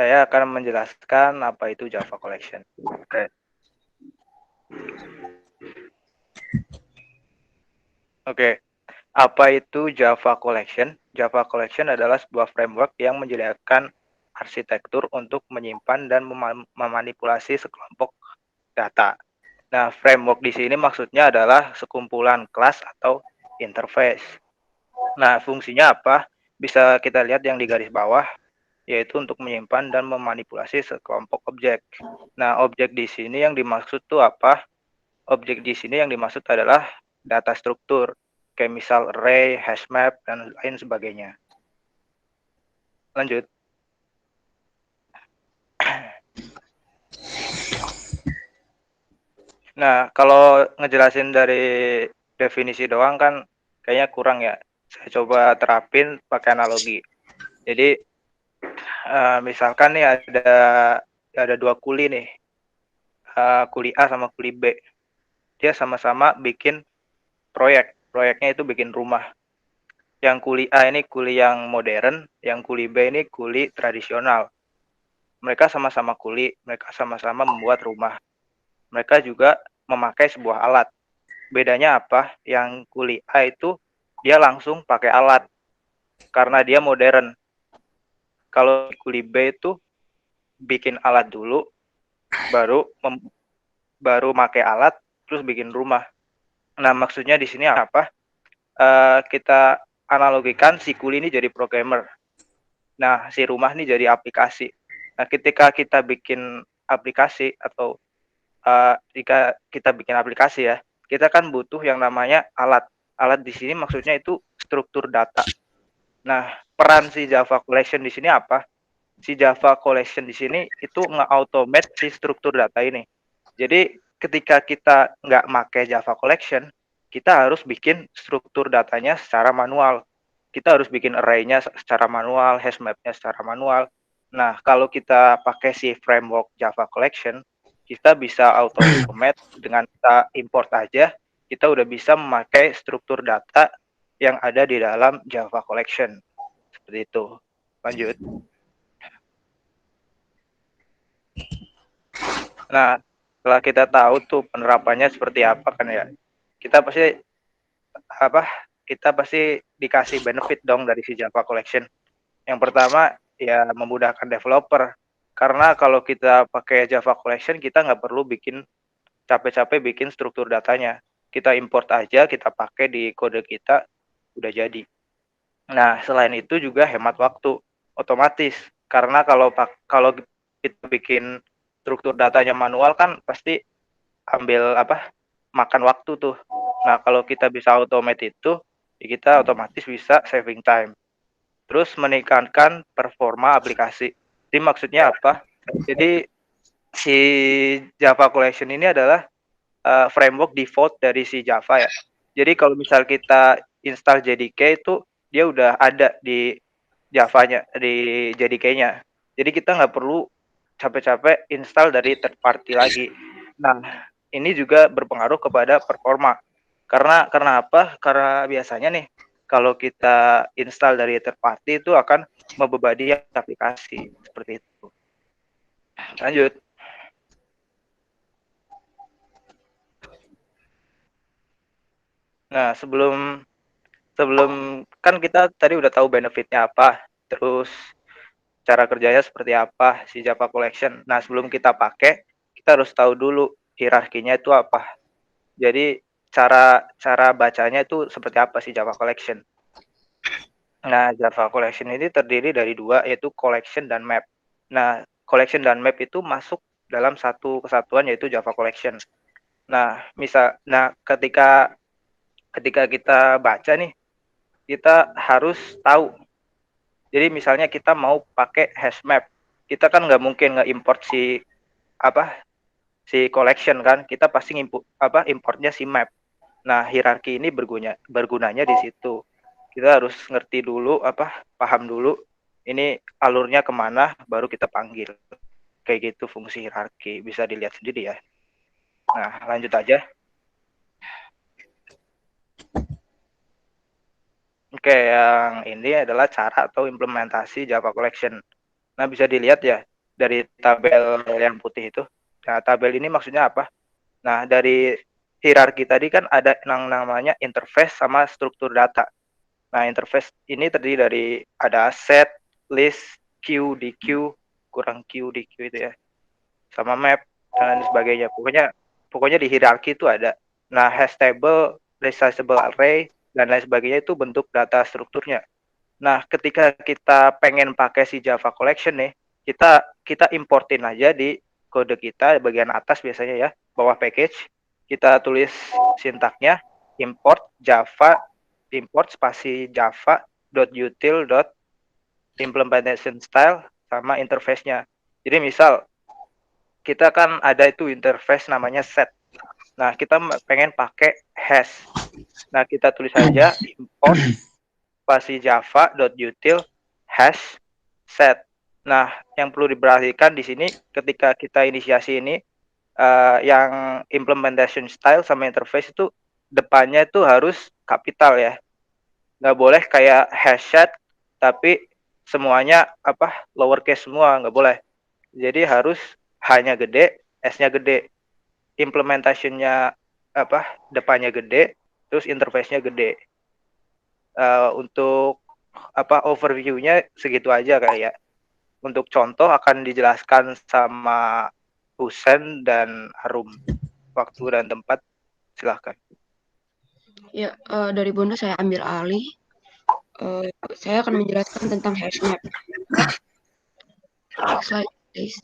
saya akan menjelaskan apa itu Java Collection. Oke. Oke, apa itu Java Collection? Java Collection adalah sebuah framework yang menyediakan arsitektur untuk menyimpan dan memanipulasi sekelompok data. Nah, framework di sini maksudnya adalah sekumpulan kelas atau interface. Nah, fungsinya apa? Bisa kita lihat yang di garis bawah, yaitu untuk menyimpan dan memanipulasi sekelompok objek. Nah, objek di sini yang dimaksud tuh apa? Objek di sini yang dimaksud adalah data struktur, kayak misal array, hash map, dan lain sebagainya. Lanjut. Nah, kalau ngejelasin dari definisi doang kan kayaknya kurang ya. Saya coba terapin pakai analogi. Jadi, misalkan nih ada dua kuli nih, kuli A sama kuli B. Dia sama-sama bikin proyek. Proyeknya itu bikin rumah. Yang kuli A ini kuli yang modern, yang kuli B ini kuli tradisional. Mereka sama-sama kuli, mereka sama-sama membuat rumah. Mereka juga memakai sebuah alat. Bedanya apa? Yang kuli A itu dia langsung pakai alat karena dia modern. Kalau kuli B itu bikin alat dulu, baru pakai alat, terus bikin rumah. Nah, maksudnya di sini apa? Kita analogikan si kuli ini jadi programmer. Nah, si rumah ini jadi aplikasi. Nah, ketika kita bikin aplikasi atau jika kita bikin aplikasi ya, kita kan butuh yang namanya alat. Alat di sini maksudnya itu struktur data. Nah, peran si Java Collection di sini apa? Si Java Collection di sini itu nge-automate si struktur data ini. Jadi ketika kita nggak pakai Java Collection, kita harus bikin struktur datanya secara manual. Kita harus bikin array-nya secara manual, hash map-nya secara manual. Nah, kalau kita pakai si framework Java Collection, kita bisa automate dengan kita import aja, kita udah bisa memakai struktur data yang ada di dalam Java Collection. Seperti itu. Lanjut. Nah, setelah kita tahu tuh penerapannya seperti apa kan ya, kita pasti apa? Kita pasti dikasih benefit dong dari si Java Collection. Yang pertama ya memudahkan developer. Karena kalau kita pakai Java Collection kita nggak perlu bikin capek-capek bikin struktur datanya. Kita import aja, kita pakai di kode kita, udah jadi. Nah, selain itu juga hemat waktu, otomatis. Karena kalau kita bikin struktur datanya manual kan pasti ambil makan waktu tuh. Nah, kalau kita bisa automate itu, ya kita otomatis bisa saving time. Terus meningkatkan performa aplikasi. Jadi maksudnya apa? Jadi si Java Collection ini adalah framework default dari si Java ya. Jadi kalau misal kita install JDK itu dia udah ada di Javanya, di JDK-nya. Jadi kita nggak perlu capek-capek install dari third party lagi. Nah, ini juga berpengaruh kepada performa. Karena apa? Karena biasanya nih kalau kita install dari third party itu akan membebani aplikasi seperti itu. Lanjut. Nah, sebelum sebelum kan kita tadi udah tahu benefitnya apa, terus cara kerjanya seperti apa si Java Collection. Nah, sebelum kita pakai, kita harus tahu dulu hierarkinya itu apa. Jadi cara cara bacanya itu seperti apa sih Java Collection. Nah, Java Collection ini terdiri dari dua, yaitu collection dan map. Nah, collection dan map itu masuk dalam satu kesatuan yaitu Java Collection. Nah, ketika ketika kita baca nih, kita harus tahu. Jadi misalnya kita mau pakai hash map, kita kan nggak mungkin nge-import si collection kan, kita pasti importnya si map. Nah, hierarki ini bergunanya di situ. Kita harus ngerti dulu paham dulu ini alurnya kemana, baru kita panggil. Kayak gitu fungsi hierarki, bisa dilihat sendiri ya. Nah, lanjut aja. Oke, yang ini adalah cara atau implementasi Java Collection. Nah, bisa dilihat ya, dari tabel yang putih itu. Nah, tabel ini maksudnya apa? Nah, dari hierarki tadi kan ada yang namanya interface sama struktur data. Nah, interface ini terdiri dari ada set, list, queue, DQ, kurang queue, DQ itu ya, sama map dan lain sebagainya. Pokoknya di hierarki itu ada. Nah, hash table, resizable array dan lain sebagainya itu bentuk data strukturnya. Nah, ketika kita pengen pakai si Java Collection nih, kita importin aja di kode kita bagian atas biasanya ya, bawah package. Kita tulis sintaknya import Java, import spasi Java .util implementation style sama interface-nya. Jadi misal kita kan ada itu interface namanya set. Nah, kita pengen pakai hash. Nah, kita tulis aja import spasi java.util hash set. Nah, yang perlu diperhatikan di sini ketika kita inisiasi ini yang implementation style sama interface itu depannya itu harus kapital ya. Nggak boleh kayak hash set tapi semuanya lowercase semua, nggak boleh. Jadi harus hanya gede, S-nya gede. Implementationnya depannya gede, terus interface-nya gede. Untuk overview-nya segitu aja kayak. Untuk contoh akan dijelaskan sama Husen dan Harum. Waktu dan tempat silahkan. Ya, dari Bunda saya ambil alih. Saya akan menjelaskan tentang hash map. Next slide, please.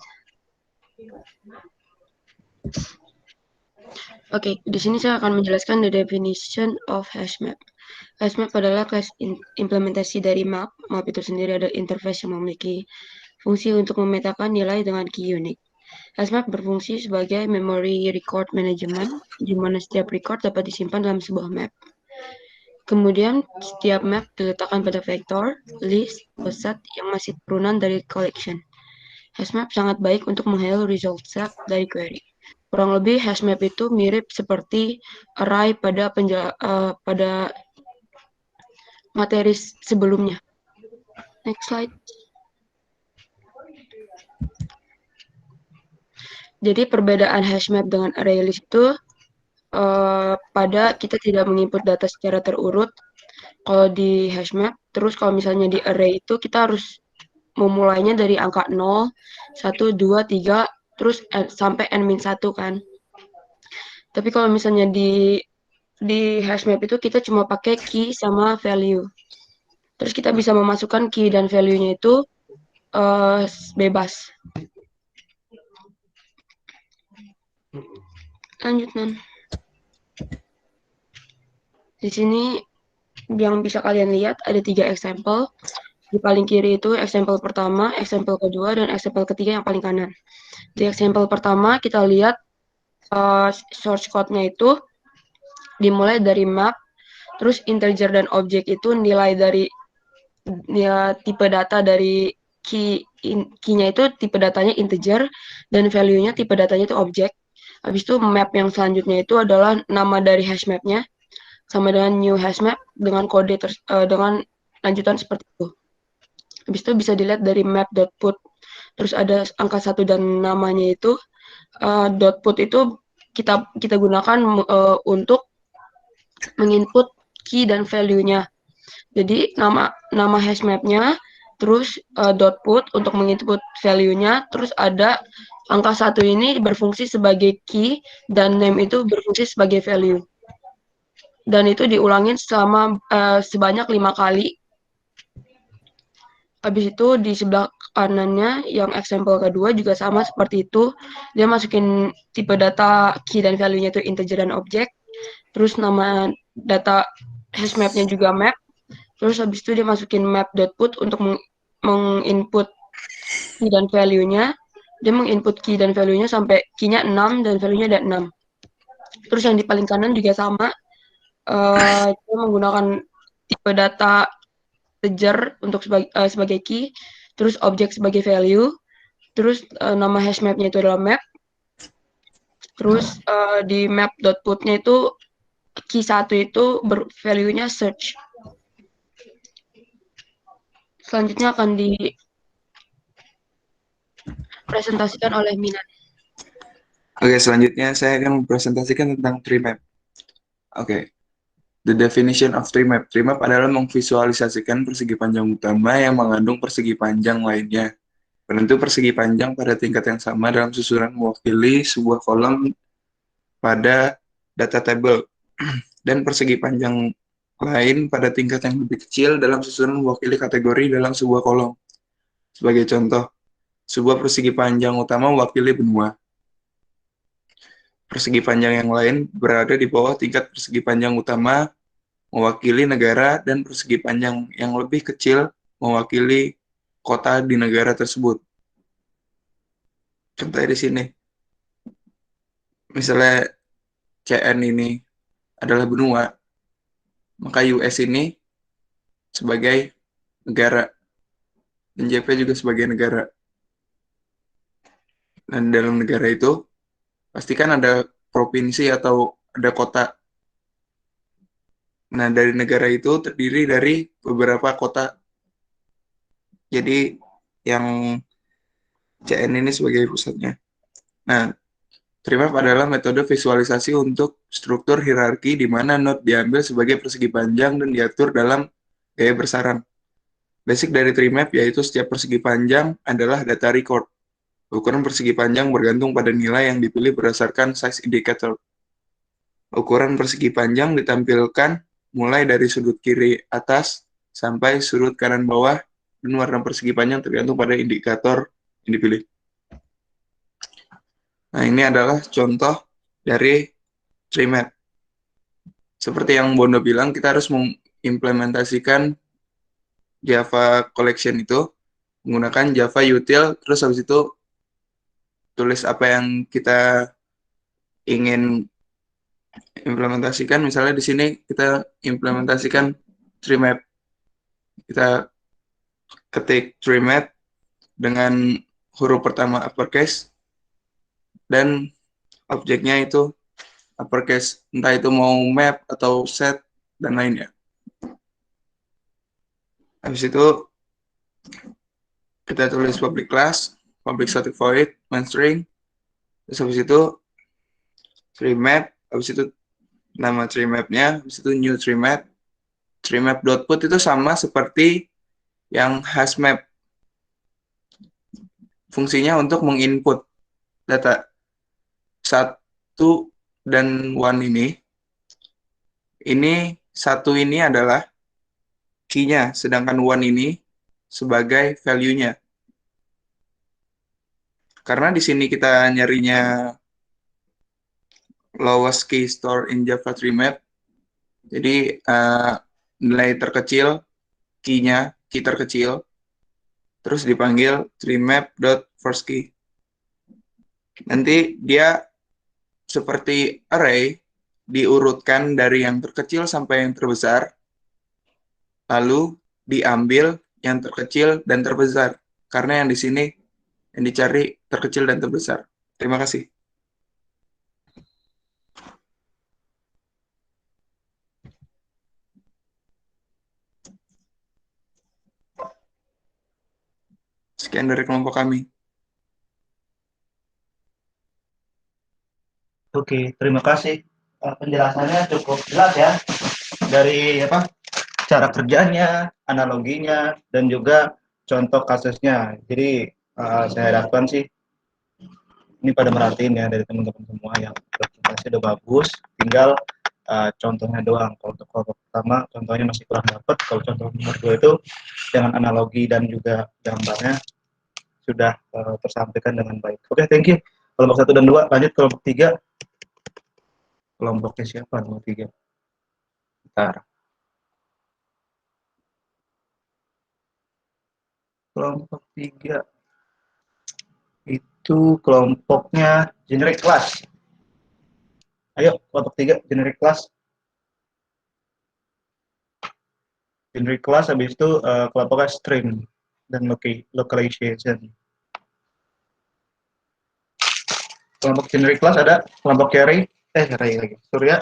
Oke, di sini saya akan menjelaskan the definition of hash map. Hash map adalah kelas implementasi dari map. Map itu sendiri adalah interface yang memiliki fungsi untuk memetakan nilai dengan key unik. Hash map berfungsi sebagai memory record management, di mana setiap record dapat disimpan dalam sebuah map. Kemudian, setiap map diletakkan pada vektor, list, atau set yang masih turunan dari collection. Hashmap sangat baik untuk menghandle result set dari query. Kurang lebih hashmap itu mirip seperti array pada materi sebelumnya. Next slide. Jadi perbedaan hashmap dengan array list itu pada kita tidak menginput data secara terurut. Kalau di hashmap, terus kalau misalnya di array itu kita harus memulainya dari angka 0, 1, 2, 3, terus sampai n-1 kan. Tapi kalau misalnya di hashmap itu kita cuma pakai key sama value. Terus kita bisa memasukkan key dan value-nya itu bebas. Lanjut, Nan. Di sini yang bisa kalian lihat ada 3 example. Di paling kiri itu example pertama, example kedua, dan example ketiga yang paling kanan. Di example pertama kita lihat source code-nya itu dimulai dari map, terus integer dan object itu nilai dari tipe data dari key-nya itu tipe datanya integer, dan value-nya tipe datanya itu object. Habis itu map yang selanjutnya itu adalah nama dari hash map-nya, sama dengan new hash map dengan kode dengan lanjutan seperti itu. Habis itu bisa dilihat dari map.put, terus ada angka 1 dan namanya itu .put itu kita gunakan untuk menginput key dan value-nya. Jadi nama hash map-nya, terus .put untuk menginput value-nya, terus ada angka 1 ini berfungsi sebagai key dan name itu berfungsi sebagai value. Dan itu diulangin selama sebanyak 5 kali. Habis itu di sebelah kanannya yang example kedua juga sama seperti itu. Dia masukin tipe data key dan value-nya itu integer dan object. Terus nama data hash map-nya juga map. Terus habis itu dia masukin map.put untuk menginput key dan value-nya. Dia menginput key dan value-nya sampai key-nya 6 dan value-nya ada 6. Terus yang di paling kanan juga sama. Dia menggunakan tipe data integer untuk sebagai key, terus objek sebagai value, terus nama hash map-nya itu adalah map, terus di map.put-nya itu key 1 itu value-nya search. Selanjutnya akan di dipresentasikan oleh Minan. Oke, selanjutnya saya akan mempresentasikan tentang tree map. Oke, the definition of tree map. Tree map adalah memvisualisasikan persegi panjang utama yang mengandung persegi panjang lainnya. Penentu persegi panjang pada tingkat yang sama dalam susunan mewakili sebuah kolom pada data table dan persegi panjang lain pada tingkat yang lebih kecil dalam susunan mewakili kategori dalam sebuah kolom. Sebagai contoh, sebuah persegi panjang utama mewakili benua. Persegi panjang yang lain berada di bawah tingkat persegi panjang utama mewakili negara dan persegi panjang yang lebih kecil mewakili kota di negara tersebut. Contohnya di sini. Misalnya CN ini adalah benua, maka US ini sebagai negara, dan JP juga sebagai negara. Dan dalam negara itu, pastikan ada provinsi atau ada kota. Nah, dari negara itu terdiri dari beberapa kota. Jadi, yang CN ini sebagai pusatnya. Nah, tree map adalah metode visualisasi untuk struktur hierarki di mana node diambil sebagai persegi panjang dan diatur dalam gaya bersarang. Basic dari tree map yaitu setiap persegi panjang adalah data record. Ukuran persegi panjang bergantung pada nilai yang dipilih berdasarkan size indicator. Ukuran persegi panjang ditampilkan mulai dari sudut kiri atas sampai sudut kanan bawah dan warna persegi panjang tergantung pada indikator yang dipilih. Nah, ini adalah contoh dari tree map. Seperti yang Bondo bilang, kita harus mengimplementasikan Java Collection itu menggunakan Java util, terus habis itu tulis apa yang kita ingin implementasikan. Misalnya di sini kita implementasikan tree map. Kita ketik tree map dengan huruf pertama uppercase dan objeknya itu uppercase, entah itu mau map atau set dan lainnya. Habis itu kita tulis public class, public static void, main string, terus habis itu tree map, habis itu nama tree mapnya, habis itu new tree map.put itu sama seperti yang hash map. Fungsinya untuk menginput data 1 dan 1 ini 1 ini adalah key-nya, sedangkan 1 ini sebagai value-nya. Karena di sini kita nyarinya lowest key store in Java tree map, jadi nilai terkecil, key-nya, key terkecil, terus dipanggil tree map.firstKey. Nanti dia seperti array, diurutkan dari yang terkecil sampai yang terbesar, lalu diambil yang terkecil dan terbesar. Karena yang di sini yang dicari terkecil dan terbesar. Terima kasih. Sekian dari kelompok kami. Oke, terima kasih. Penjelasannya cukup jelas ya. Dari cara kerjanya, analoginya, dan juga contoh kasusnya. Jadi saya harapkan sih ini pada merhatiin ya dari teman-teman semua yang presentasi udah bagus. Tinggal contohnya doang. Kalau untuk kelompok pertama, contohnya masih kurang dapat. Kalau contoh nomor 2 itu dengan analogi dan juga gambarnya sudah tersampaikan dengan baik. Oke, thank you. Kelompok 1 dan 2, lanjut kelompok 3. Kelompoknya siapa nomor 3? Bentar. Kelompok 3 itu kelompoknya generic class. Ayo, kelompok 3 generic class. Generic class habis itu kelompoknya string dan localization. Kelompok generic class ada kelompok carry lagi. Surya.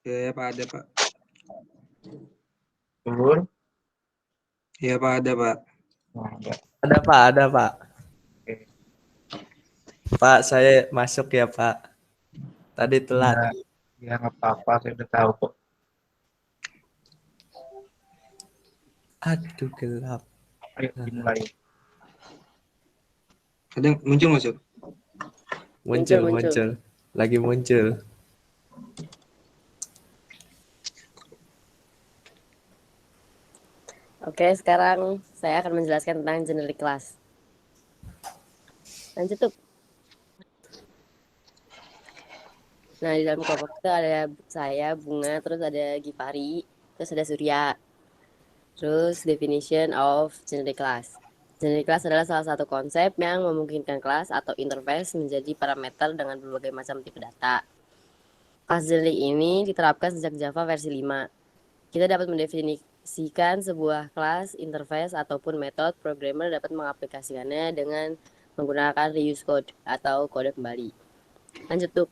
Ya Pak, ada Pak. Sur. Iya Pak, ada Pak. Nah, Ada Pak. Oke. Pak, saya masuk ya, Pak. Tadi telat. Ya nggak apa-apa, saya udah tahu kok. Aduh, gelap. Ayo dimulai. Ada yang muncul masuk? Muncul. Lagi muncul. Oke, sekarang saya akan menjelaskan tentang generic class. Lanjut tuh. Nah, di dalam kelompok itu ada saya, Bunga, terus ada Gipari, terus ada Surya. Terus definition of generic class. Generic class adalah salah satu konsep yang memungkinkan kelas atau interface menjadi parameter dengan berbagai macam tipe data. Kelas generic ini diterapkan sejak Java versi 5. Kita dapat mendefinisikan sebuah kelas, interface, ataupun metode. Programmer dapat mengaplikasikannya dengan menggunakan reuse code atau kode kembali. Lanjut tuh.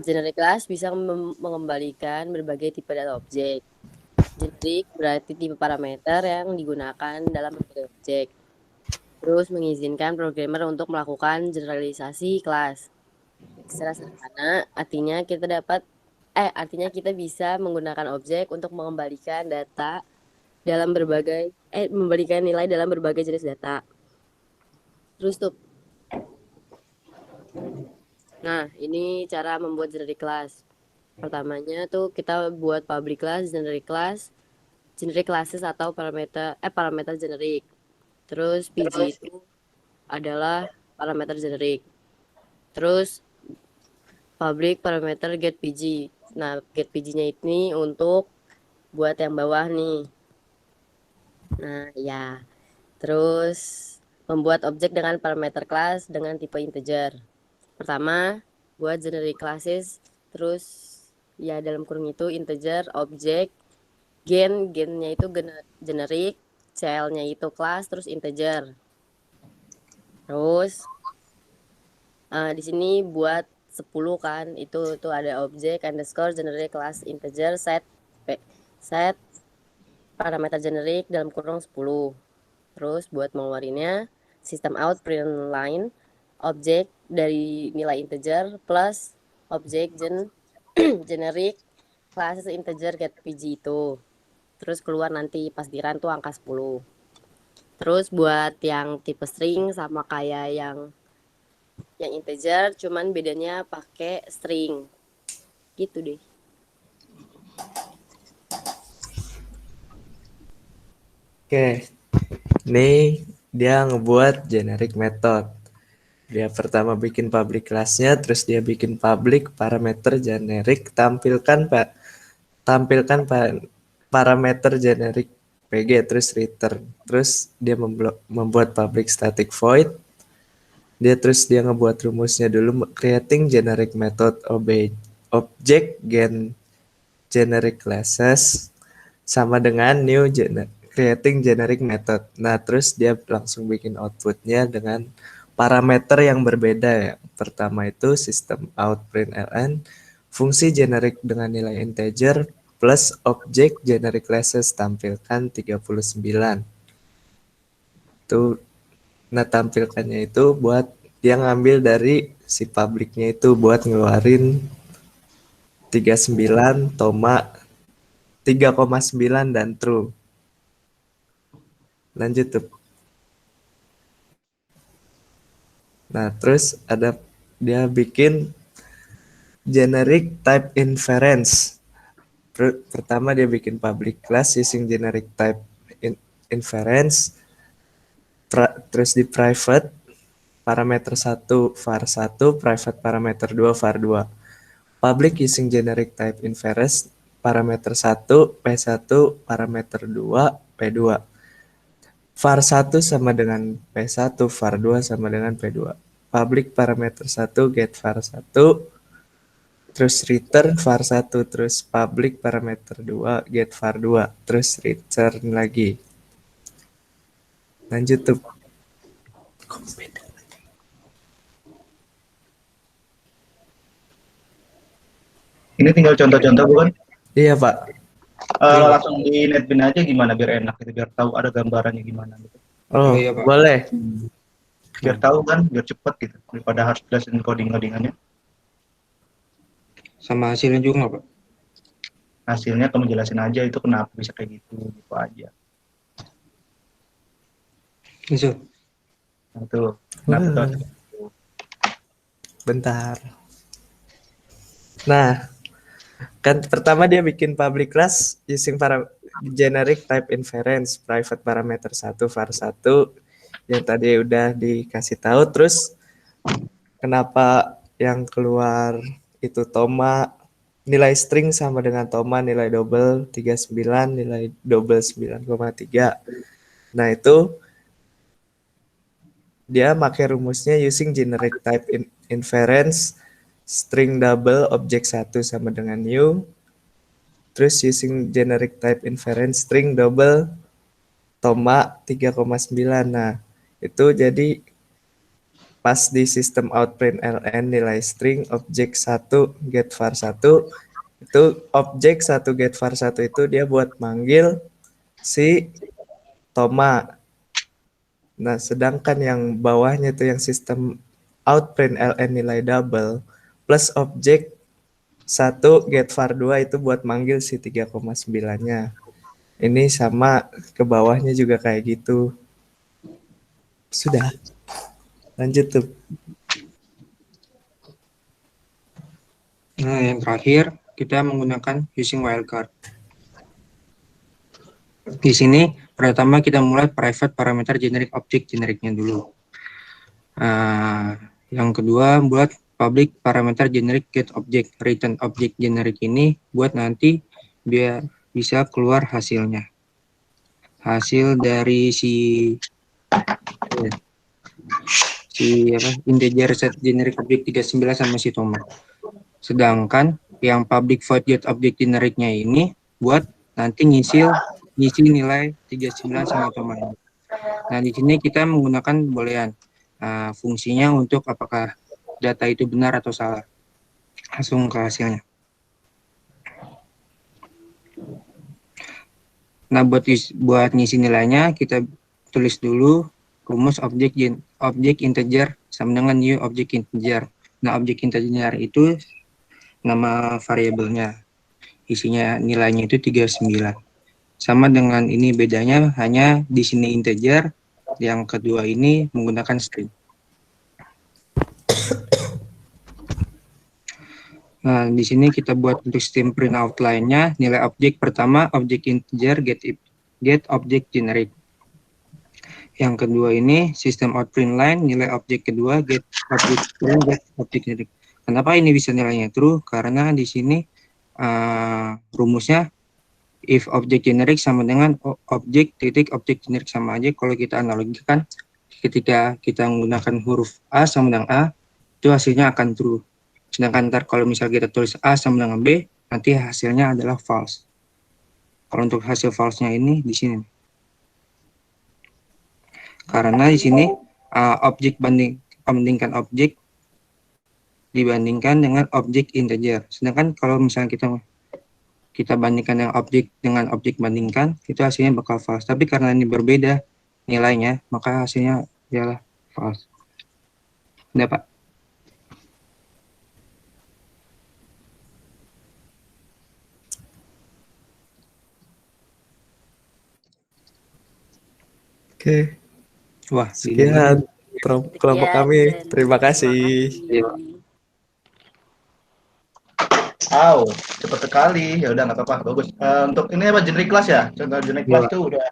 Generic class bisa mengembalikan berbagai tipe data objek. Generic berarti tipe parameter yang digunakan dalam berbagai objek. Terus mengizinkan programmer untuk melakukan generalisasi kelas. Secara sederhana, artinya kita bisa menggunakan objek untuk mengembalikan data dalam memberikan nilai dalam berbagai jenis data. Terus tuh. Nah, ini cara membuat generic class. Pertamanya tuh kita buat public class, generic classes atau parameter generic. Terus PG itu adalah parameter generic. Terus public parameter get PG. Nah, get PG-nya ini untuk buat yang bawah nih. Nah, ya. Terus membuat objek dengan parameter kelas dengan tipe integer. Pertama, buat generic classes, terus ya dalam kurung itu integer, objek, gennya itu generic, child-nya itu kelas, terus integer. Terus di sini buat 10 kan, itu ada objek underscore generic class integer set parameter generic dalam kurung 10. Terus buat mengeluarinnya system out print line objek dari nilai integer plus objek generic classes integer get PG itu. Terus keluar nanti pas di run tuh angka 10. Terus buat yang tipe string sama kayak yang integer, cuman bedanya pakai string. Gitu deh. Oke. Nih dia ngebuat generic method. Dia pertama bikin public class-nya, terus dia bikin public parameter generic, tampilkan parameter generic PG, terus return. Terus dia membuat public static void. Dia ngebuat rumusnya dulu, creating generic method object generic classes sama dengan new creating generic method. Nah, terus dia langsung bikin outputnya dengan parameter yang berbeda ya. Pertama itu system out println fungsi generic dengan nilai integer plus object generic classes tampilkan 39. Tuh, nah tampilkannya itu buat dia ngambil dari si publiknya itu buat ngeluarin 3,9 dan true. Lanjut tuh. Nah, terus dia bikin generic type inference. Pertama dia bikin public class using generic type inference. Terus di private parameter 1 var1, private parameter 2 var2. Public using generic type inference parameter 1 p1, parameter 2 p2. var1 sama dengan p1, var2 sama dengan p2. Public parameter 1 get var1, terus return var1, terus public parameter 2 get var2, terus return lagi. Lanjut tuh. Ini tinggal contoh-contoh bukan? Iya, Pak. Langsung di netbin aja gimana biar enak gitu, biar tahu ada gambarannya gimana gitu. Oh, Iya, Pak. boleh. biar tahu kan, biar cepet gitu daripada harus jelasin codingannya. Sama hasilnya juga nggak, Pak? Hasilnya kamu jelasin aja itu kenapa bisa kayak gitu aja. Itu. Nah, itu kenapa tuh? Bentar. Nah, kan pertama dia bikin public class using generic type inference, private parameter 1 var 1 yang tadi udah dikasih tahu. Terus kenapa yang keluar itu Toma, nilai string sama dengan Toma, nilai double 39, nilai double 9,3. Nah, itu dia pakai rumusnya using generic type inference, string double objek 1 sama dengan new, terus using generic type inference string double Toma 3,9. Nah, itu jadi pas di sistem outprint ln nilai string objek 1 get var 1, itu objek 1 get var 1 itu dia buat manggil si Toma. Nah, sedangkan yang bawahnya itu yang sistem outprint ln nilai double plus objek 1 get var 2 itu buat manggil si 3,9-nya. Ini sama ke bawahnya juga kayak gitu. Sudah. Lanjut tuh. Nah, yang terakhir kita menggunakan using wildcard. Di sini pertama kita mulai private parameter generic object genericnya dulu. Yang kedua buat public parameter generic get object. Return object generic ini buat nanti biar bisa keluar hasilnya. Hasil dari integer set generic object 39 sama si Toma. Sedangkan yang public void get object genericnya ini buat nanti ngisi nilai 39 sama Toma. Nah, di sini kita menggunakan boolean. Fungsinya untuk apakah data itu benar atau salah. Langsung ke hasilnya. Nah, buat ngisi nilainya kita tulis dulu rumus objek integer sama dengan new objek integer. Nah, objek integer itu nama variabelnya. Isinya nilainya itu 39. Sama dengan ini bedanya hanya di sini integer, yang kedua ini menggunakan string. Nah, di sini kita buat untuk stream print outline-nya, nilai objek pertama objek integer get object generic. Yang kedua ini sistem outprint line, nilai objek kedua get object generic. Kenapa ini bisa nilainya true? Karena di sini rumusnya if object generic sama dengan objek generic sama aja. Kalau kita analogikan, ketika kita menggunakan huruf A sama dengan A, itu hasilnya akan true. Sedangkan ntar kalau misalnya kita tulis A sama dengan B, nanti hasilnya adalah false. Kalau untuk hasil false-nya ini di sini. Karena di sini objek bandingkan objek dibandingkan dengan objek integer. Sedangkan kalau misalnya kita bandingkan dengan objek bandingkan, itu hasilnya bakal false. Tapi karena ini berbeda nilainya, maka hasilnya adalah false. Udah, Pak? Oke. Wah, sekian kelompok kami. Terima kasih. Wow, cepat sekali. Ya udah nggak apa-apa, bagus. Untuk ini apa generic class ya? Contoh generic class tuh udah.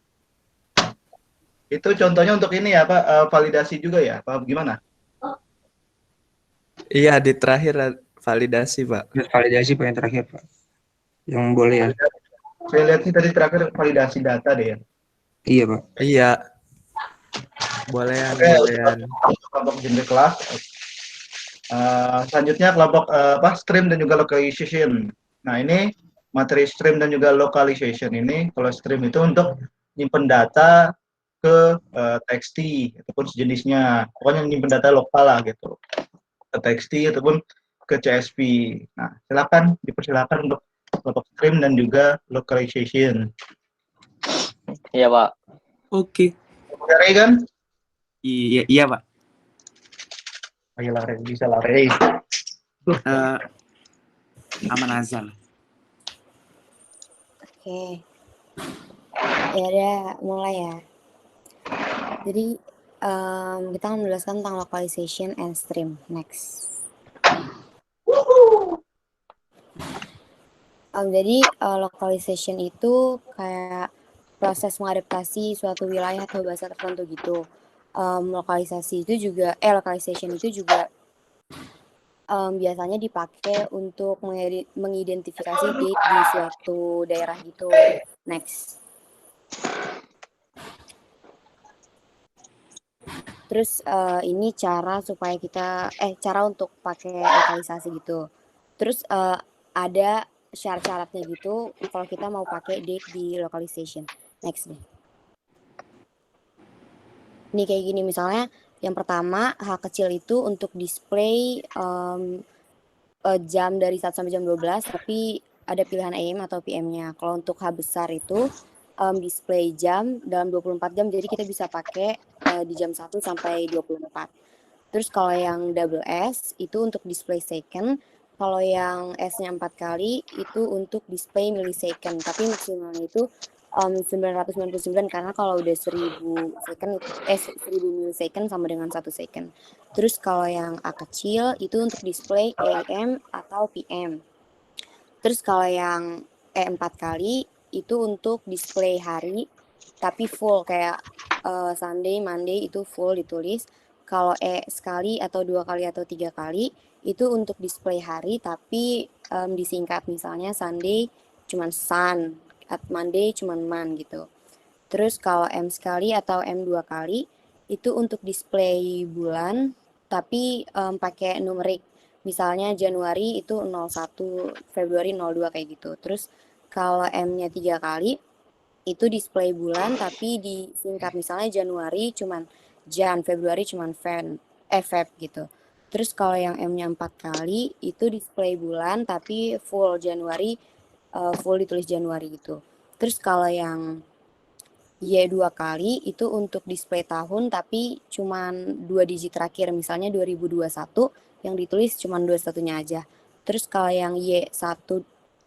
Itu contohnya untuk ini ya, Pak, validasi juga ya, Pak? Gimana? Iya, di terakhir validasi, Pak. Validasi Pak yang terakhir, Pak. Yang boleh ya. Saya lihat sih tadi terakhir validasi data deh ya. Iya, Pak. Iya. Bolehan. Kelompok generic class. Selanjutnya kelompok stream dan juga localization. Nah, ini materi stream dan juga localization ini, kalau stream itu untuk nyimpen data ke txt ataupun sejenisnya. Pokoknya nyimpen data lokal lah gitu. Ke txt ataupun ke CSV. Nah, dipersilakan untuk kelompok stream dan juga localization. Iya, Pak. Oke. Dari kan? Iya, Pak. Ayolah Rey, bisa lah Rey. Aman Azal. Oke. Ya udah mulai ya. Jadi kita akan menjelaskan tentang localization and stream. Next. Jadi localization itu kayak proses mengadaptasi suatu wilayah atau bahasa tertentu gitu. Localization itu juga biasanya dipakai untuk mengidentifikasi date di suatu daerah gitu. Next. Terus ini cara untuk pakai lokalisasi gitu. Terus ada syarat-syaratnya gitu kalau kita mau pakai date di localization. Next nih. Ini kayak gini misalnya, yang pertama hal kecil itu untuk display jam dari 1 sampai jam 12, tapi ada pilihan AM atau PM-nya. Kalau untuk H besar itu display jam dalam 24 jam, jadi kita bisa pakai di jam 1 sampai 24. Terus kalau yang double S itu untuk display second, kalau yang S-nya 4 kali itu untuk display millisecond, tapi maksimalnya itu 999 karena kalau udah 1000 millisecond sama dengan 1 second. Terus kalau yang A kecil itu untuk display AM atau PM. Terus kalau yang E4 kali itu untuk display hari tapi full kayak Sunday, Monday itu full ditulis. Kalau E sekali atau 2 kali atau 3 kali itu untuk display hari tapi disingkat, misalnya Sunday cuman sun, Monday cuman man gitu. Terus kalau M sekali atau M 2 kali itu untuk display bulan tapi pakai numerik. Misalnya Januari itu 01, Februari 02 kayak gitu. Terus kalau M-nya 3 kali itu display bulan tapi disingkat, misalnya Januari cuman Jan, Februari cuman Feb gitu. Terus kalau yang M-nya 4 kali itu display bulan tapi full Januari, full ditulis Januari gitu. Terus kalau yang Y 2 kali itu untuk display tahun tapi cuman 2 digit terakhir, misalnya 2021 yang ditulis cuman 21-nya aja. Terus kalau yang Y 1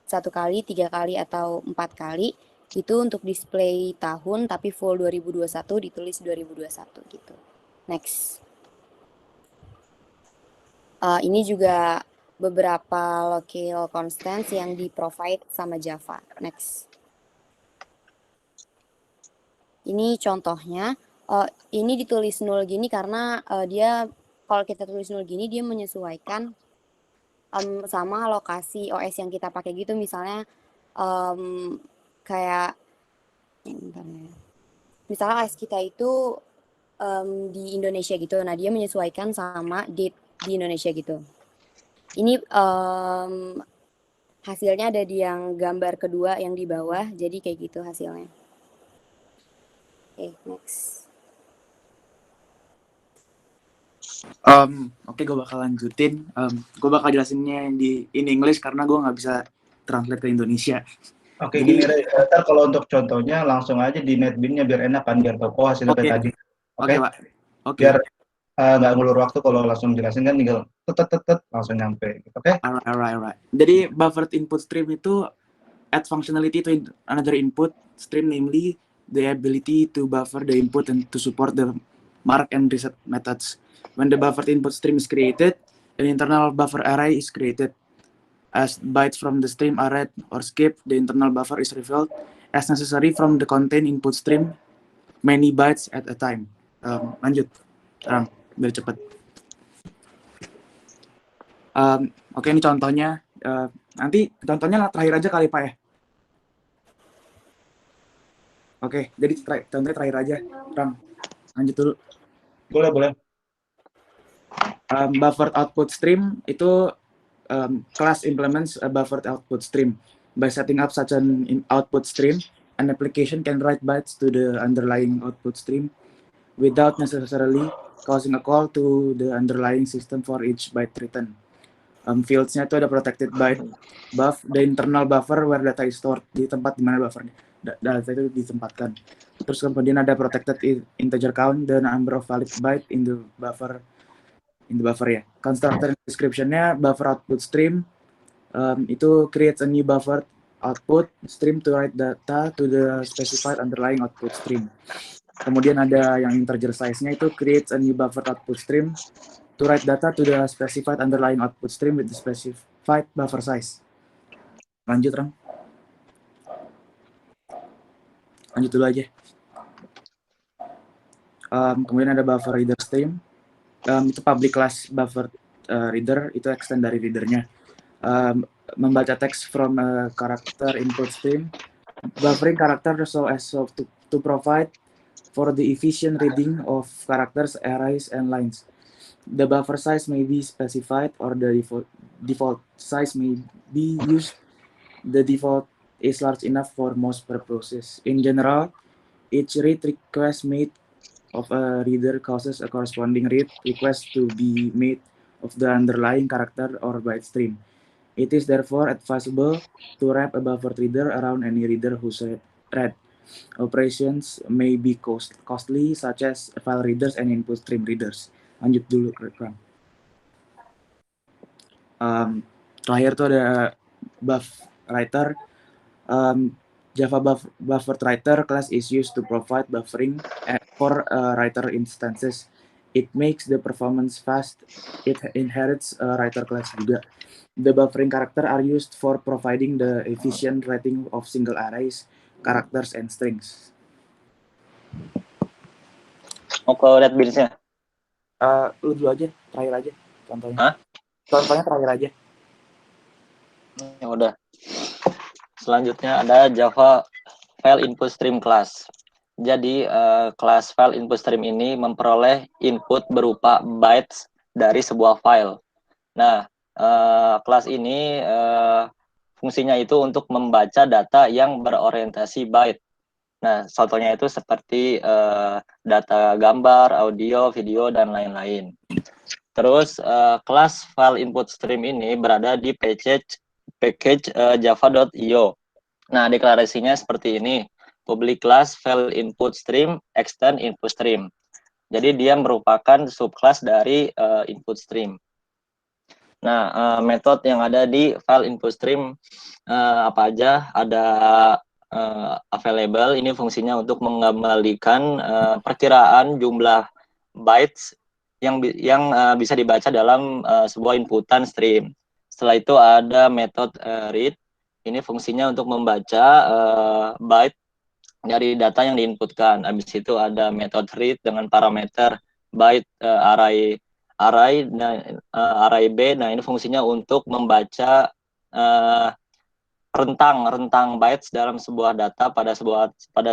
kali, 3 kali atau 4 kali itu untuk display tahun tapi full 2021 ditulis 2021 gitu. Next. Ini juga beberapa local constants yang di-provide sama Java. Next. Ini contohnya. Ini ditulis 0 gini karena dia, kalau kita tulis 0 gini, dia menyesuaikan sama lokasi OS yang kita pakai gitu. Misalnya kayak misalnya OS kita itu di Indonesia gitu. Nah, dia menyesuaikan sama date di Indonesia gitu. Ini hasilnya ada di yang gambar kedua yang di bawah. Jadi kayak gitu hasilnya. Oke, next. Oke, gue bakal lanjutin. Gue bakal jelasinnya in English karena gue nggak bisa translate ke Indonesia. Oke, gini Rey, ntar kalau untuk contohnya langsung aja di NetBeans-nya biar enak kan, biar toko hasilnya kayak tadi. Oke, Pak. Oke. Biar nggak ngulur waktu kalau langsung jelasin kan, tinggal tet langsung nyampe. Oke? Alright. Jadi buffered input stream itu add functionality to another input stream, namely the ability to buffer the input and to support the mark and reset methods. When the buffered input stream is created, an internal buffer array is created. As bytes from the stream are read or skipped, the internal buffer is refilled as necessary from the content input stream, many bytes at a time. Lanjut, sekarang biar cepet. Oke, ini contohnya. Nanti contohnya terakhir aja kali Pak ya. Oke, jadi contohnya terakhir aja. Lanjut dulu. Boleh. Buffered output stream itu class implements a buffered output stream. By setting up such an output stream, an application can write bytes to the underlying output stream without necessarily causing a call to the underlying system for each byte written. Fields-nya itu ada protected byte buff, the internal buffer where data is stored, di tempat di mana buffer data itu ditempatkan. Terus kemudian ada protected integer count, the number of valid byte in the buffer in the buffer ya. Constructor description-nya buffer output stream itu creates a new buffer output stream to write data to the specified underlying output stream. Kemudian ada yang integer size-nya itu creates a new buffer output stream to write data to the specified underlying output stream with the specified buffer size. Lanjut, Ram. Lanjut dulu aja. Kemudian ada buffer reader stream. Itu public class buffer reader, itu extend dari readernya. Membaca teks from a character input stream. Buffering character so as to provide for the efficient reading of characters, arrays, and lines. The buffer size may be specified or the default size may be used. The default is large enough for most purposes. In general, each read request made of a reader causes a corresponding read request to be made of the underlying character or byte stream. It is therefore advisable to wrap a buffered reader around any reader whose read operations may be costly, such as file readers and input stream readers. Lanjut dulu, Kang. Terakhir tuh ada buff writer. Java buffered writer class is used to provide buffering for writer instances. It makes the performance fast. It inherits a writer class juga. The buffering character are used for providing the efficient writing of single arrays, characters, and strings. Mau ke NetBeans-nya? Lu dulu aja, terakhir aja contohnya. Hah? Contohnya terakhir aja. Ya udah. Selanjutnya ada Java File Input Stream Class. Jadi kelas File Input Stream ini memperoleh input berupa bytes dari sebuah file. Nah, kelas ini fungsinya itu untuk membaca data yang berorientasi byte. Nah, contohnya itu seperti data gambar, audio, video, dan lain-lain. Terus kelas File Input Stream ini berada di package java.io. Nah, deklarasinya seperti ini. Public class file input stream extend input stream. Jadi dia merupakan subclass dari input stream. Nah, metode yang ada di file input stream apa aja? Ada available, ini fungsinya untuk mengembalikan perkiraan jumlah bytes yang bisa dibaca dalam sebuah inputan stream. Setelah itu ada metode read. Ini fungsinya untuk membaca byte dari data yang diinputkan. Habis itu ada metode read dengan parameter byte array B. Nah, ini fungsinya untuk membaca rentang bytes dalam sebuah data pada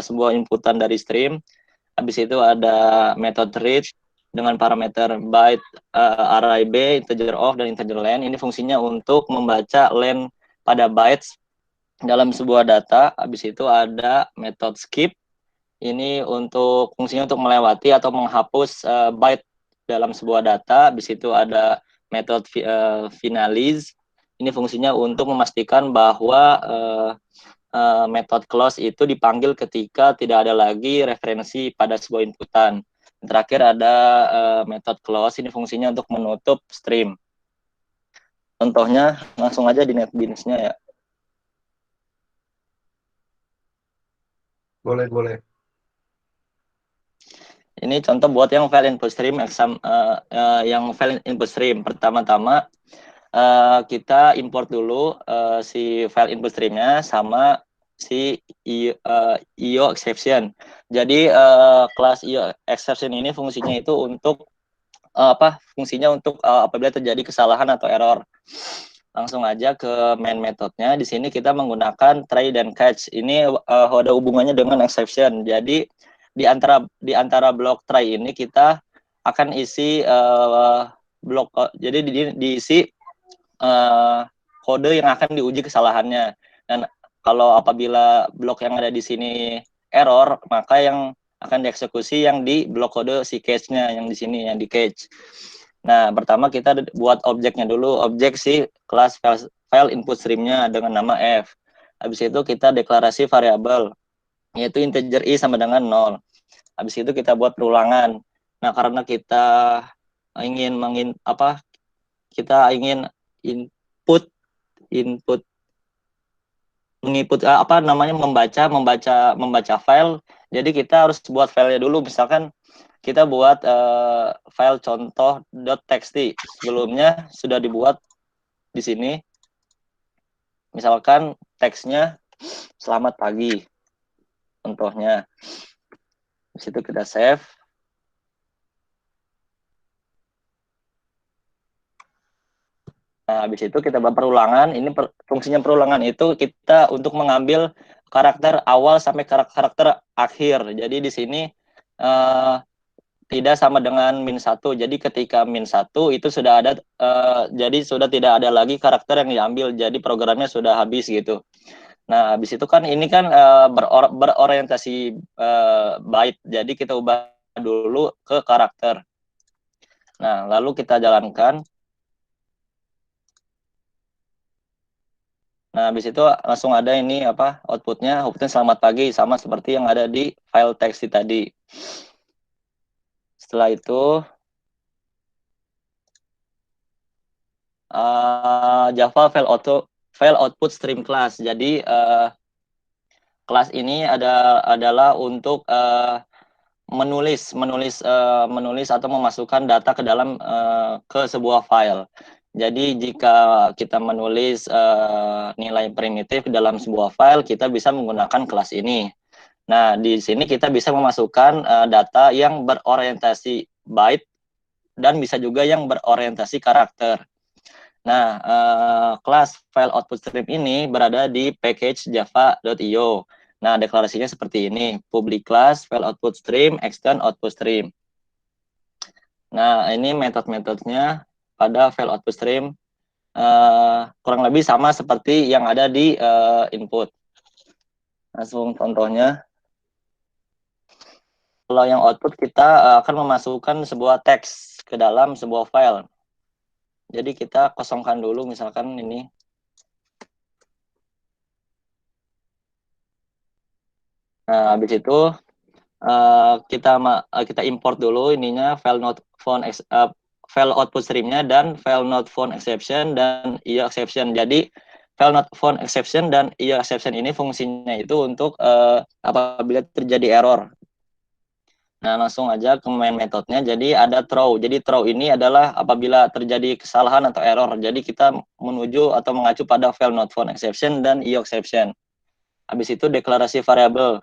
sebuah inputan dari stream. Habis itu ada metode read dengan parameter byte array B, integer of, dan integer len. Ini fungsinya untuk membaca len pada bytes dalam sebuah data. Habis itu ada metode skip. Ini fungsinya untuk melewati atau menghapus byte dalam sebuah data. Habis itu ada metode finalize. Ini fungsinya untuk memastikan bahwa metode close itu dipanggil ketika tidak ada lagi referensi pada sebuah inputan. Dan terakhir ada metode close. Ini fungsinya untuk menutup stream. Contohnya langsung aja di NetBeans-nya ya. Boleh. Ini contoh buat yang file input stream yang file input stream. Pertama-tama kita import dulu si file input streamnya sama si IO exception. Jadi kelas IO exception ini fungsinya itu untuk fungsinya untuk apabila terjadi kesalahan atau error. Langsung aja ke main metodenya. Di sini kita menggunakan try dan catch. Ini ada hubungannya dengan exception. Jadi di antara blok try ini kita akan isi blok. Jadi diisi kode yang akan diuji kesalahannya. Dan kalau apabila blok yang ada di sini error, maka yang akan dieksekusi yang di blok kode si catch-nya, yang di sini, yang di catch. Nah, pertama kita buat objeknya dulu, objek si kelas file input stream-nya dengan nama F. Habis itu kita deklarasi variabel, yaitu integer i sama dengan 0. Habis itu kita buat perulangan. Nah, karena kita kita ingin input mengikut membaca file. Jadi kita harus buat filenya dulu. Misalkan kita buat file contoh.txt. Sebelumnya sudah dibuat di sini. Misalkan teksnya selamat pagi. Contohnya. Di situ kita save. Nah, habis itu kita buat perulangan. Ini fungsinya perulangan itu kita untuk mengambil karakter awal sampai karakter akhir. Jadi di sini tidak sama dengan -1. Jadi ketika -1 itu sudah ada, jadi sudah tidak ada lagi karakter yang diambil. Jadi programnya sudah habis gitu. Nah, habis itu kan ini kan berorientasi byte. Jadi kita ubah dulu ke karakter. Nah, lalu kita jalankan. Nah, habis itu langsung ada ini outputnya selamat pagi, sama seperti yang ada di file txt tadi. Setelah itu Java file output stream class. Jadi kelas ini adalah untuk menulis atau memasukkan data ke dalam ke sebuah file. Jadi jika kita menulis nilai primitif dalam sebuah file, kita bisa menggunakan kelas ini. Nah, di sini kita bisa memasukkan data yang berorientasi byte dan bisa juga yang berorientasi karakter. Nah, kelas file output stream ini berada di package java.io. Nah, deklarasinya seperti ini. Public class file output stream, extend output stream. Nah, ini metode-metodenya pada file output stream kurang lebih sama seperti yang ada di input. Langsung contohnya. Kalau yang output kita akan memasukkan sebuah teks ke dalam sebuah file. Jadi kita kosongkan dulu misalkan ini. Nah, habis itu kita import dulu ininya file output streamnya dan file not found exception dan IO exception. Jadi file not found exception dan IO exception ini fungsinya itu untuk apabila terjadi error. Nah, langsung aja ke main metodenya. Jadi ada throw. Jadi throw ini adalah apabila terjadi kesalahan atau error. Jadi kita menuju atau mengacu pada file not found exception dan IO exception. Habis itu deklarasi variabel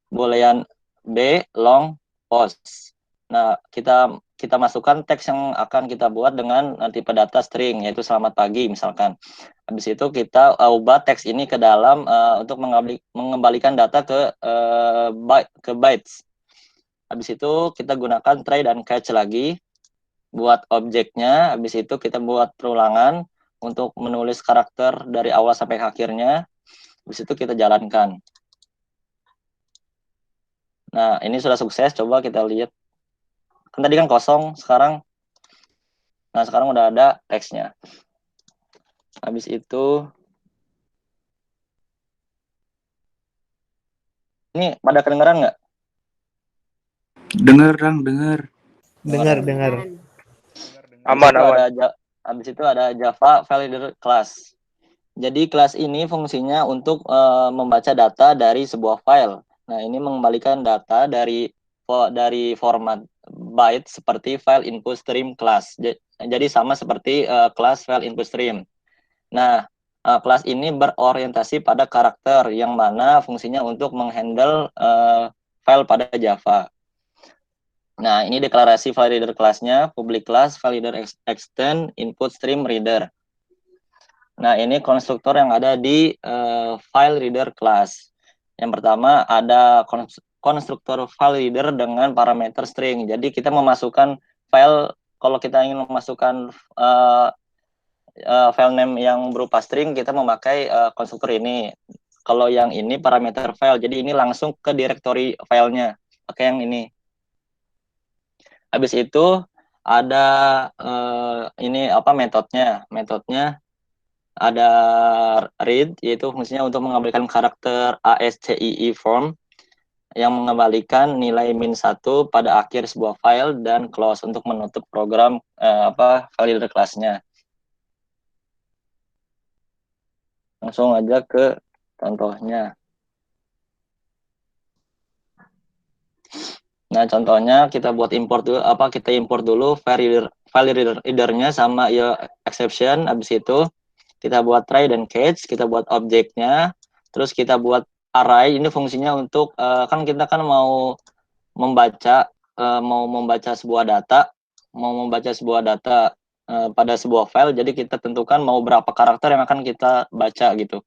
boolean b long post. Nah, kita masukkan teks yang akan kita buat dengan tipe data string, yaitu selamat pagi misalkan. Habis itu kita ubah teks ini ke dalam untuk mengembalikan data ke bytes. Habis itu kita gunakan try dan catch lagi buat objeknya. Habis itu kita buat perulangan untuk menulis karakter dari awal sampai akhirnya. Habis itu kita jalankan. Nah, ini sudah sukses. Coba kita lihat. Kan tadi kan kosong, sekarang. Nah, sekarang udah ada teksnya. Habis itu. Ini pada kedengeran nggak? Dengar, Rang, dengar. Dengar. Aman. Habis itu ada Java Validator Class. Jadi kelas ini fungsinya untuk membaca data dari sebuah file. Nah, ini mengembalikan data dari format byte seperti file input stream class. Jadi sama seperti kelas file input stream. Nah, kelas ini berorientasi pada karakter yang mana fungsinya untuk menghandle file pada Java. Nah, ini deklarasi validator kelasnya, public class validator extend input stream reader. Nah, ini konstruktor yang ada di file reader class. Yang pertama ada konstruktor file reader dengan parameter string. Jadi kita memasukkan file, kalau kita ingin memasukkan file name yang berupa string, kita memakai konstruktor ini. Kalau yang ini parameter file, jadi ini langsung ke directory filenya, pakai yang ini. Habis itu ada ini metodenya. Metodenya ada read, yaitu fungsinya untuk mengambilkan karakter ASCII form. yang mengembalikan nilai -1 pada akhir sebuah file dan close untuk menutup program file reader kelasnya. Langsung aja ke contohnya. Nah, contohnya kita buat import dulu kita import dulu file reader-nya sama ya exception. Habis itu kita buat try dan catch, kita buat objeknya, terus kita buat array. Ini fungsinya untuk kan kita kan mau membaca sebuah data pada sebuah file, jadi kita tentukan mau berapa karakter yang akan kita baca gitu.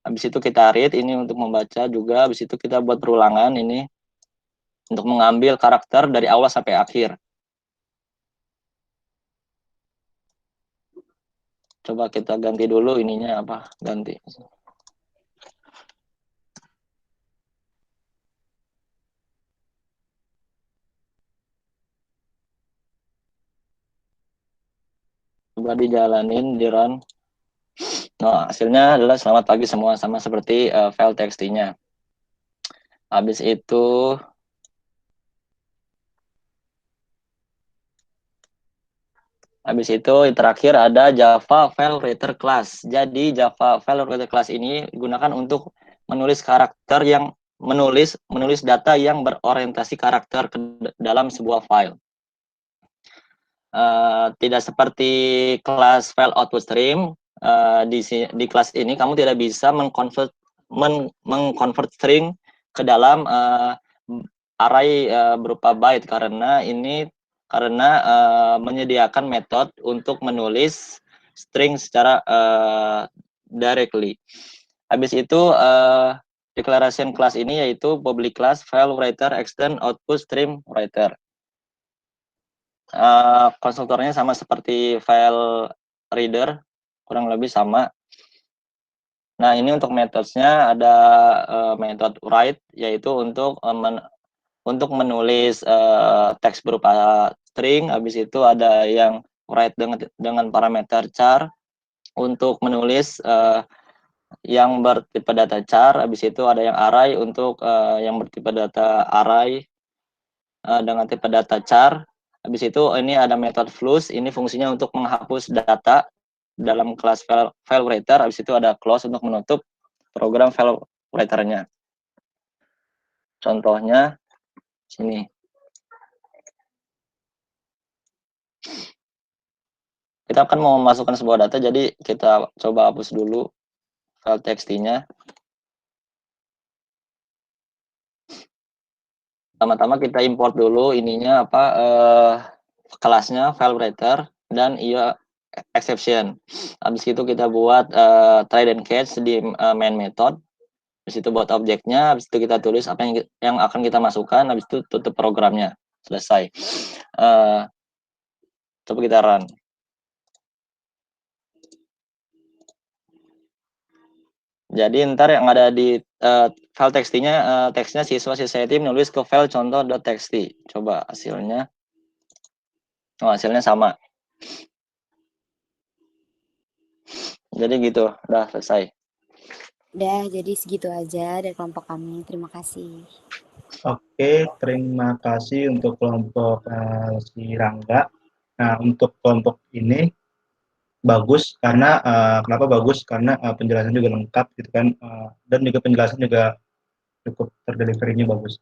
Habis itu kita read ini untuk membaca juga, habis itu kita buat perulangan ini untuk mengambil karakter dari awal sampai akhir. Coba kita ganti dulu ininya ganti. Coba dijalanin, di run. Nah, hasilnya adalah selamat pagi semua, sama seperti file txt-nya. Habis itu terakhir ada Java File Writer Class. Jadi Java File Writer Class ini digunakan untuk menulis karakter yang menulis data yang berorientasi karakter ke dalam sebuah file. Tidak seperti kelas file output stream, di kelas ini kamu tidak bisa mengconvert string ke dalam array berupa byte karena menyediakan metode untuk menulis string secara directly. Habis itu declaration class ini yaitu public class file writer extend output stream writer. Konstruktornya sama seperti file reader, kurang lebih sama. Nah, ini untuk metodenya ada metode write, yaitu untuk menulis teks berupa string. Habis itu ada yang write dengan parameter char untuk menulis yang bertipe data char. Habis itu ada yang array untuk yang bertipe data array dengan tipe data char. Habis itu ini ada metode flush, ini fungsinya untuk menghapus data dalam kelas file writer. Habis itu ada close untuk menutup program file writer-nya. Contohnya sini. Kita akan mau memasukkan sebuah data, jadi kita coba hapus dulu file txt-nya. Pertama-tama kita import dulu ininya kelasnya file writer dan exception. Habis itu kita buat try dan catch di main method. Habis itu buat objeknya, habis itu kita tulis apa yang akan kita masukkan, habis itu tutup programnya. Selesai. Coba kita run. Jadi ntar yang ada di file txt-nya, teksnya siswa-siswa menulis ke file contoh.txt. Coba hasilnya. Oh, hasilnya sama. Jadi gitu, udah selesai. Udah, jadi segitu aja dari kelompok kami. Terima kasih. Oke, terima kasih untuk kelompok si Rangga. Nah, untuk kelompok ini bagus karena kenapa bagus? Karena penjelasan juga lengkap gitu kan, dan juga penjelasan juga cukup terdeliverynya bagus.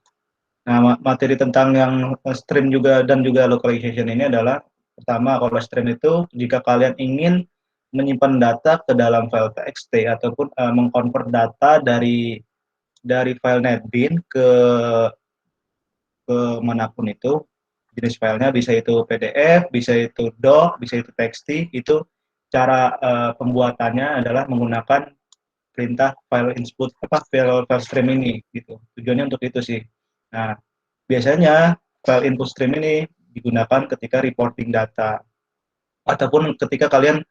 Nah, materi tentang yang stream juga dan juga localization ini adalah pertama, kalau stream itu jika kalian ingin menyimpan data ke dalam file txt ataupun mengkonvert data dari file netbin ke manapun itu jenis filenya, bisa itu PDF, bisa itu doc, bisa itu txt, itu cara pembuatannya adalah menggunakan perintah file input file stream ini gitu. Tujuannya untuk itu sih. Nah, biasanya file input stream ini digunakan ketika reporting data ataupun ketika kalian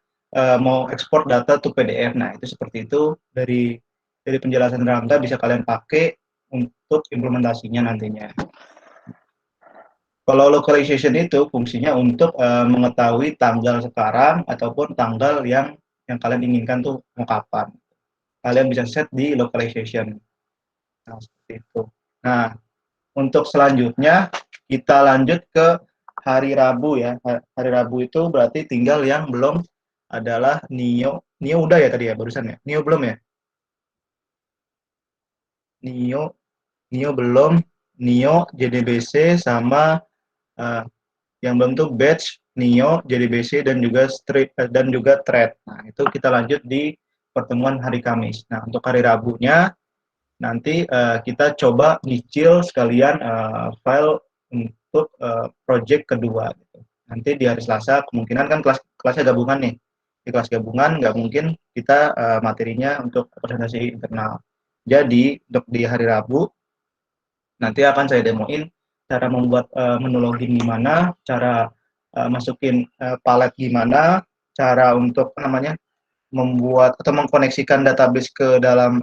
mau ekspor data to PDF. Nah, itu seperti itu dari penjelasan Rangga bisa kalian pakai untuk implementasinya nantinya. Kalau localization itu fungsinya untuk mengetahui tanggal sekarang ataupun tanggal yang kalian inginkan tuh mau kapan. Kalian bisa set di localization. Nah, seperti itu. Nah, untuk selanjutnya kita lanjut ke hari Rabu ya. Hari Rabu itu berarti tinggal yang belum adalah Nio. Nio udah ya tadi ya barusan ya? Nio belum ya? Nio belum. Nio, JDBC sama eh, yang belum tuh batch, Nio, JDBC dan juga dan juga thread. Nah, itu kita lanjut di pertemuan hari Kamis. Nah, untuk hari Rabunya nanti kita coba nyicil sekalian file untuk project kedua gitu. Nanti di hari Selasa kemungkinan kan kelasnya gabungan nih. Di kelas gabungan nggak mungkin kita materinya untuk presentasi internal. Jadi untuk di hari Rabu nanti akan saya demoin cara membuat menu login gimana, cara masukin palet gimana, cara untuk namanya membuat atau mengkoneksikan database ke dalam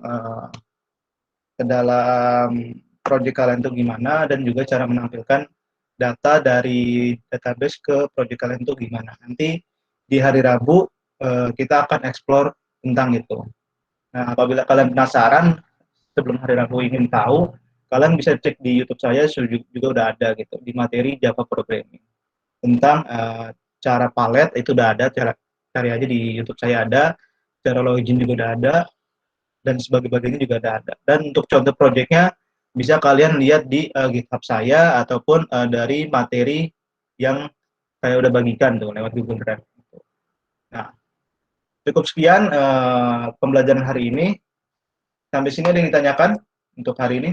project kalian itu gimana, dan juga cara menampilkan data dari database ke project kalian itu gimana. Nanti di hari Rabu kita akan explore tentang itu. Nah, apabila kalian penasaran sebelum hari Rabu ingin tahu, kalian bisa cek di YouTube saya juga udah ada gitu di materi Java Programming tentang cara palet itu udah ada, cari aja di YouTube saya ada, cara login juga udah ada, dan sebagainya juga ada. Dan untuk contoh projectnya bisa kalian lihat di GitHub saya ataupun dari materi yang saya udah bagikan tuh lewat Google Drive. Nah, cukup sekian pembelajaran hari ini. Sampai sini ada yang ditanyakan untuk hari ini?